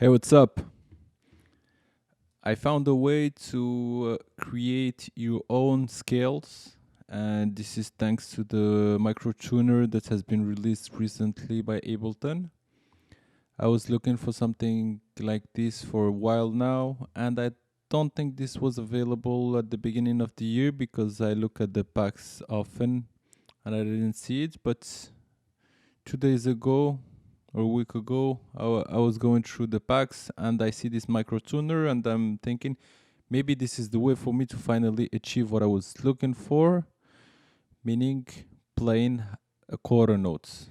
Hey, what's up? I found a way to create your own scales, and this is thanks to the Microtuner that has been released recently by Ableton. I was looking for something like this for a while now, and I don't think this was available at the beginning of the year because I look at the packs often and I didn't see it, but 2 days ago or a week ago, I was going through the packs and I see this Microtuner and I'm thinking maybe this is the way for me to finally achieve what I was looking for, meaning playing a quarter notes.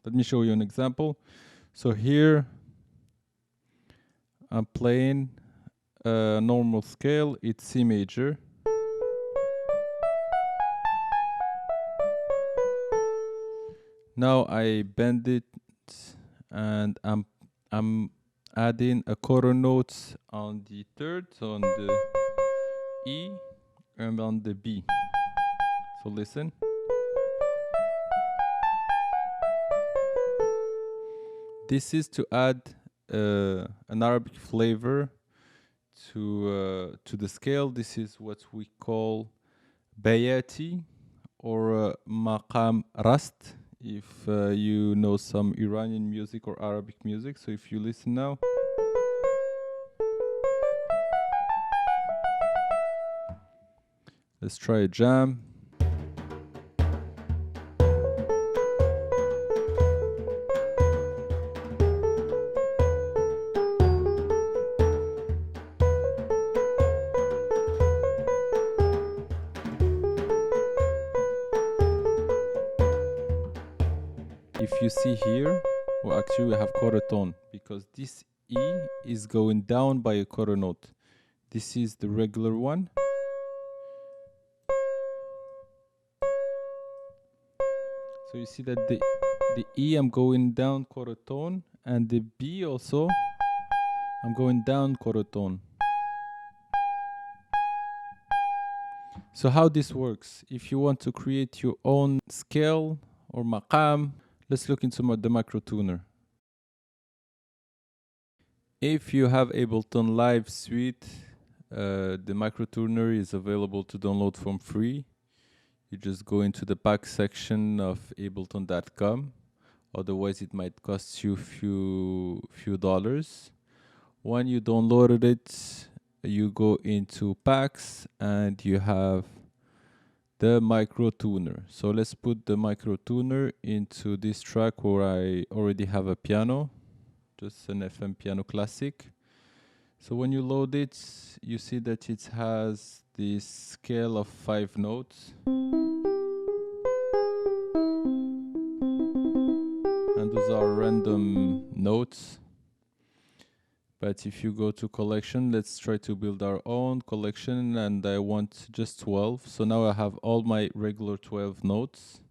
Let me show you an example. So here I'm playing a normal scale, it's C major. Now I bend it and I'm adding a quarter note on the third, so on the E and on the B. So listen. This is to add an Arabic flavor to the scale. This is what we call bayati or maqam rast, if you know some Iranian music or Arabic music. So if you listen now. Let's try a jam. If you see here, well, actually we have quarter tone because this E is going down by a quarter note. This is the regular one. So you see that the E I'm going down quarter tone and the B also I'm going down quarter tone. So how this works, if you want to create your own scale or maqam, let's look into the Microtuner. If you have Ableton Live Suite, the Microtuner is available to download from free. You just go into the pack section of ableton.com. Otherwise, it might cost you few dollars. When you downloaded it, you go into packs and you have the Microtuner. So let's put the Microtuner into this track where I already have a piano, just an FM piano classic. So when you load it, you see that it has this scale of 5 notes. And those are random notes. But if you go to collection, let's try to build our own collection, and I want just 12. So now I have all my regular 12 notes.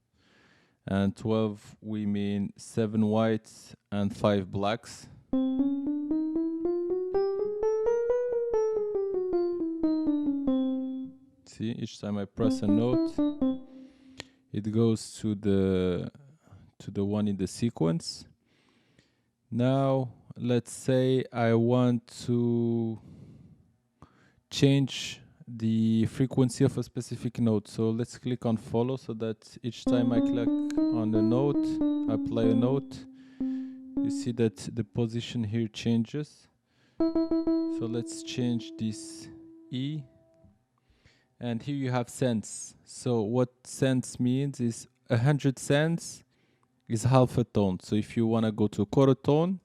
And 12, we mean 7 whites and 5 blacks. See, each time I press a note, it goes to the one in the sequence. Now, let's say I want to change the frequency of a specific note. So let's click on follow so that each time I click on a note, I play a note, you see that the position here changes. So let's change this E. And here you have cents. So what cents means is 100 cents is half a tone. So if you want to go to a quarter tone,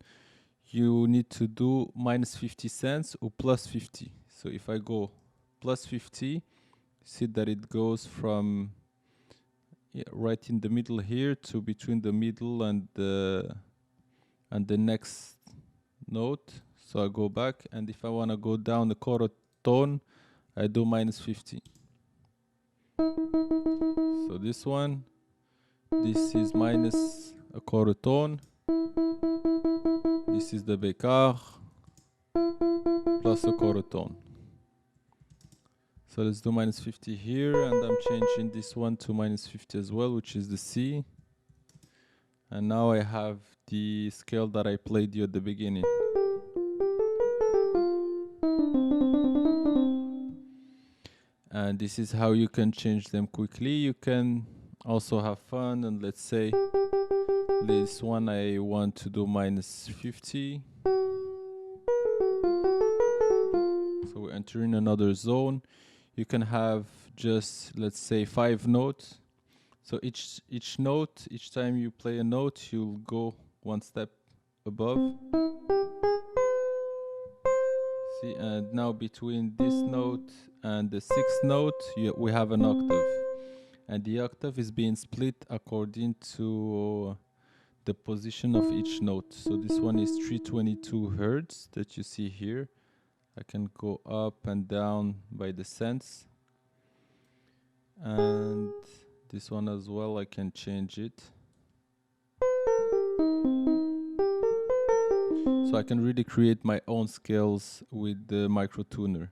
you need to do minus 50 cents or plus 50. So if I go plus 50, see that it goes from right in the middle here to between the middle and the next note. So I go back, and if I want to go down the quarter tone, I do minus 50. So this one, this is minus a quarter tone. This is the bécard plus a quarter tone. So let's do minus 50 here, and I'm changing this one to minus 50 as well, which is the C. And now I have the scale that I played you at the beginning. And this is how you can change them quickly. You can also have fun, and let's say this one I want to do minus 50. So we're entering another zone. You can have just, let's say, 5 notes. So each note, each time you play a note, you'll go one step above. See, and now between this note and the 6th note, we have an octave. And the octave is being split according to the position of each note. So this one is 322 hertz that you see here. I can go up and down by the cents. And this one as well, I can change it. So I can really create my own scales with the Microtuner.